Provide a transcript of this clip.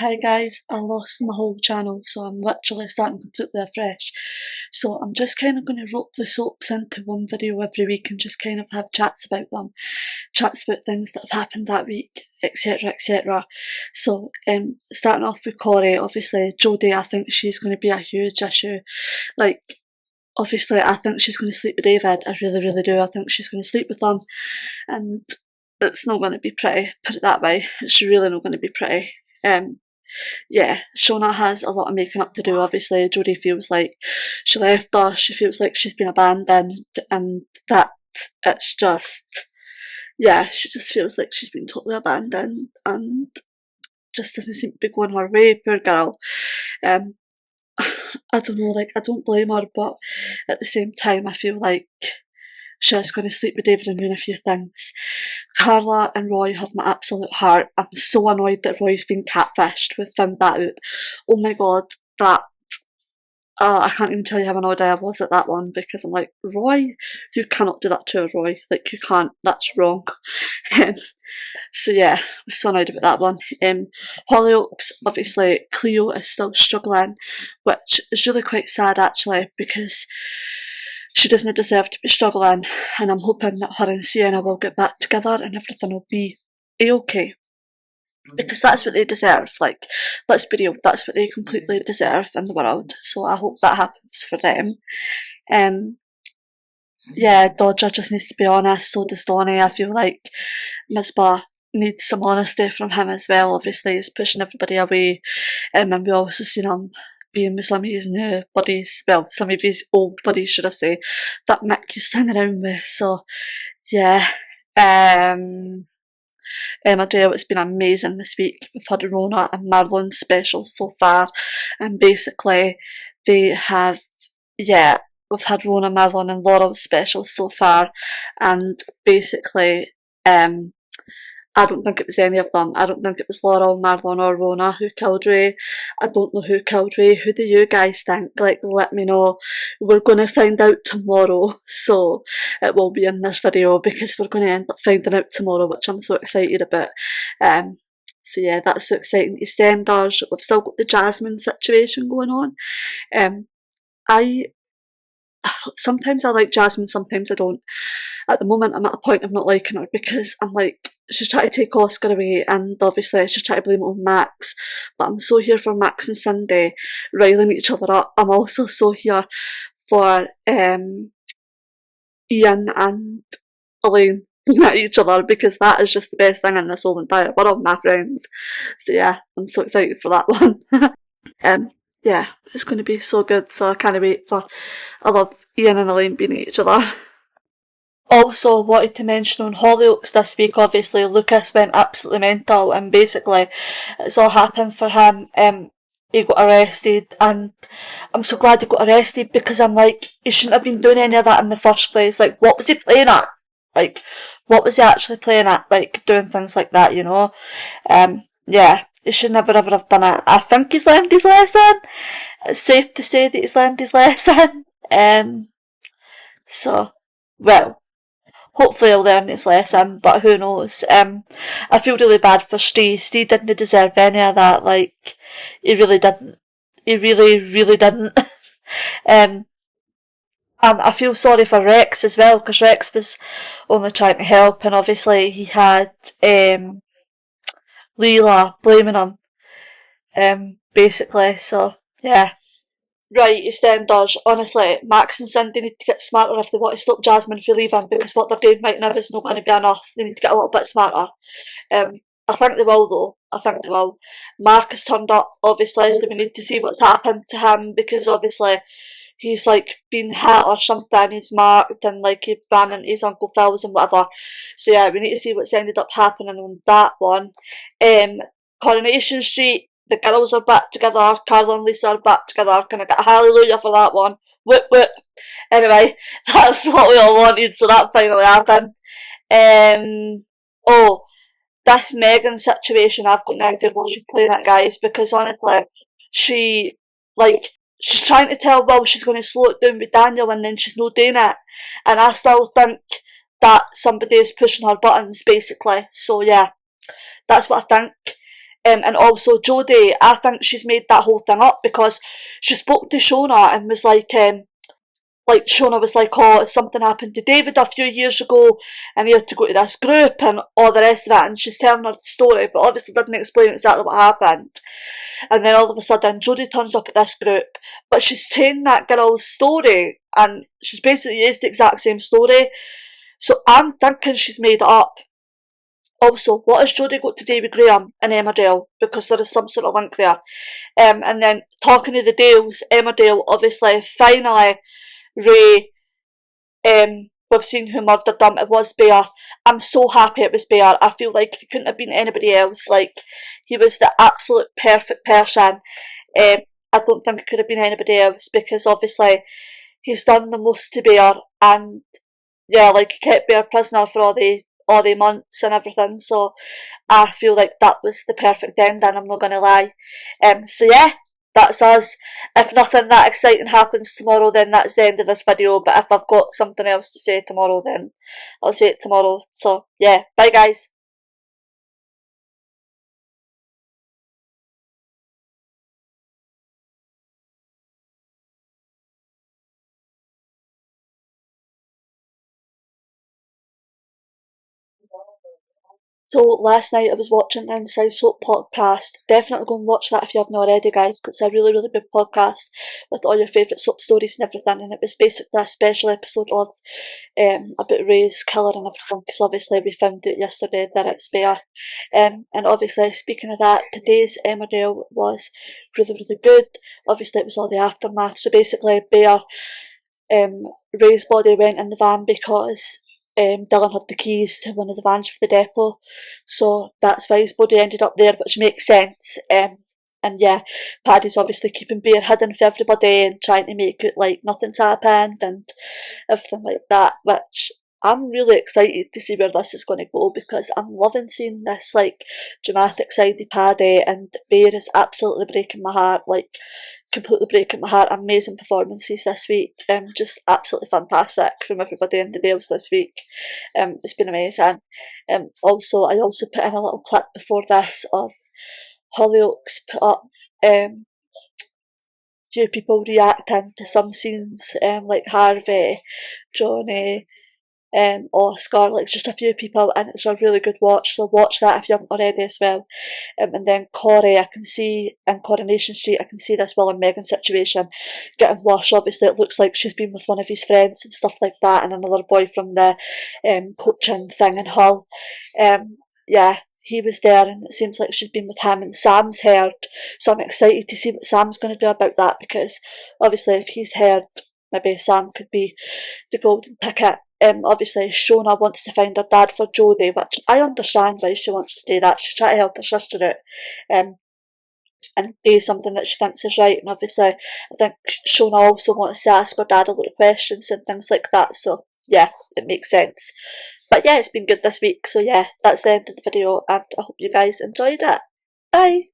Hi guys, I lost my whole channel, so I'm literally starting completely afresh. So I'm just kind of going to rope the soaps into one video every week and just kind of have chats about them, chats about things that have happened that week, etc, etc. So starting off with Corey, obviously Jodie, I think she's going to be a huge issue. Like, obviously I think she's going to sleep with David, I really, really do. I think she's going to sleep with him, and it's not going to be pretty, put it that way. It's really not going to be pretty. Yeah, Shona has a lot of making up to do. Obviously, Jodie feels like she left us, she feels like she's been abandoned, and that it's just, yeah, she just feels like she's been totally abandoned and just doesn't seem to be going her way, poor girl. I don't know, like, I don't blame her, but at the same time, I feel like she's going to sleep with David and ruin a few things. Carla and Roy have my absolute heart. I'm so annoyed that Roy's been catfished. We've found that out. Oh my god, that... I can't even tell you how annoyed I was at that one, because I'm like, Roy, you cannot do that to a Roy. Like, you can't. That's wrong. So yeah, I was so annoyed about that one. Hollyoaks, obviously, Cleo is still struggling, which is really quite sad actually, because she doesn't deserve to be struggling, and I'm hoping that her and Sienna will get back together and everything will be a-okay. Because that's what they deserve, like, let's be real, that's what they completely deserve in the world, so I hope that happens for them. Yeah, Dodger just needs to be honest, so does Donnie. I feel like Misbah needs some honesty from him as well. Obviously he's pushing everybody away, and we also seen him being with some of his new buddies, well, some of his old buddies should I say, that Mick used to hang around with, so yeah. Emmerdale, it's been amazing this week. We've had Rona and Marlon's specials so far, and basically they have, yeah, we've had Rona, Marlon and Laurel's specials so far, and basically I don't think it was any of them. I don't think it was Laurel, Marlon or Rona who killed Ray. I don't know who killed Ray. Who do you guys think? Like, let me know. We're going to find out tomorrow, so it will be in this video because we're going to end up finding out tomorrow, which I'm so excited about. So yeah, that's so exciting. EastEnders, we've still got the Jasmine situation going on. Sometimes I like Jasmine, sometimes I don't. At the moment I'm at a point of not liking her because I'm like, she's trying to take Oscar away and obviously she's trying to blame it on Max, but I'm so here for Max and Cindy riling each other up. I'm also so here for Ian and Elaine being at each other, because that is just the best thing in this whole entire world, my friends. So yeah, I'm so excited for that one. Yeah, it's going to be so good, so I can't wait for... I love Ian and Elaine being at each other. Also wanted to mention on Hollyoaks this week, obviously Lucas went absolutely mental and basically it's all happened for him. He got arrested, and I'm so glad he got arrested because I'm like, he shouldn't have been doing any of that in the first place. Like, what was he playing at? Like, what was he actually playing at? Like, doing things like that, you know? Yeah, he should never ever have done it. I think he's learned his lesson. It's safe to say that he's learned his lesson. So, well, hopefully he'll learn his lesson, but who knows. I feel really bad for Steve. Steve didn't deserve any of that, like, he really didn't. He really, really didn't. I feel sorry for Rex as well, because Rex was only trying to help, and obviously he had Leela blaming him, basically, so, yeah. Right, EastEnders, honestly, Max and Cindy need to get smarter if they want to stop Jasmine from leaving, because what they're doing right now is not going to be enough. They need to get a little bit smarter. I think they will though, I think they will. Mark has turned up, obviously, so we need to see what's happened to him, because obviously he's like been hit or something, he's marked, and like he ran into his Uncle Phil's and whatever. So yeah, we need to see what's ended up happening on that one. Coronation Street, the girls are back together, Carla and Lisa are back together. Can I get a hallelujah for that one? Whoop whoop. Anyway, that's what we all wanted, so that finally happened. Oh, this Megan situation, I've got no idea what she's playing at, guys, because honestly, she's trying to tell Will she's going to slow it down with Daniel, and then she's not doing it. And I still think that somebody is pushing her buttons, basically. So yeah, that's what I think. And also Jodie, I think she's made that whole thing up because she spoke to Shona and was like Shona was like, oh, something happened to David a few years ago and he had to go to this group and all the rest of that, and she's telling her the story but obviously didn't explain exactly what happened. And then all of a sudden Jodie turns up at this group, but she's taken that girl's story and she's basically used the exact same story. So I'm thinking she's made it up. Also, what has Jodie got to do with Graham and Emmerdale? Because there is some sort of link there. And then talking to the Dales, Emmerdale, obviously, finally, Ray, we've seen who murdered them. It was Bear. I'm so happy it was Bear. I feel like it couldn't have been anybody else. Like, he was the absolute perfect person. I don't think it could have been anybody else because obviously he's done the most to Bear, and yeah, like he kept Bear prisoner for all the months and everything. So I feel like that was the perfect ending, I'm not gonna lie. So yeah, that's us. If nothing that exciting happens tomorrow, then that's the end of this video. But if I've got something else to say tomorrow, then I'll say it tomorrow. So yeah, bye guys. So last night I was watching the Inside Soap podcast. Definitely go and watch that if you haven't already, guys, because it's a really, really good podcast with all your favourite soap stories and everything. And it was basically a special episode of about Ray's killer and everything, because obviously we found out yesterday that it's Bear. And obviously, speaking of that, today's Emmerdale was really, really good. Obviously, it was all the aftermath. So basically, Bear, um, Ray's body went in the van because Dylan had the keys to one of the vans for the depot, so that's why his body ended up there, which makes sense. And yeah, Paddy's obviously keeping Bear hidden for everybody and trying to make it like nothing's happened and everything like that, which I'm really excited to see where this is going to go because I'm loving seeing this like dramatic side of Paddy, and Bear is absolutely breaking my heart, like completely breaking my heart. Amazing performances this week, just absolutely fantastic from everybody in the Dales this week. It's been amazing. Also, I also put in a little clip before this of Hollyoaks put up few people reacting to some scenes, like Harvey, Johnny, Oscar, like just a few people, and it's a really good watch, so watch that if you haven't already as well. And then Corey, I can see in Coronation Street, I can see this Will and Megan situation getting worse. Obviously it looks like she's been with one of his friends and stuff like that, and another boy from the coaching thing in Hull. Yeah, he was there and it seems like she's been with him, and Sam's heard, so I'm excited to see what Sam's going to do about that, because obviously if he's heard, maybe Sam could be the golden ticket. Obviously Shona wants to find her dad for Jodie, which I understand why she wants to do that. She's trying to help her sister out, and do something that she thinks is right. And obviously I think Shona also wants to ask her dad a lot of questions and things like that, so yeah, it makes sense. But yeah, it's been good this week, so yeah, that's the end of the video and I hope you guys enjoyed it. Bye!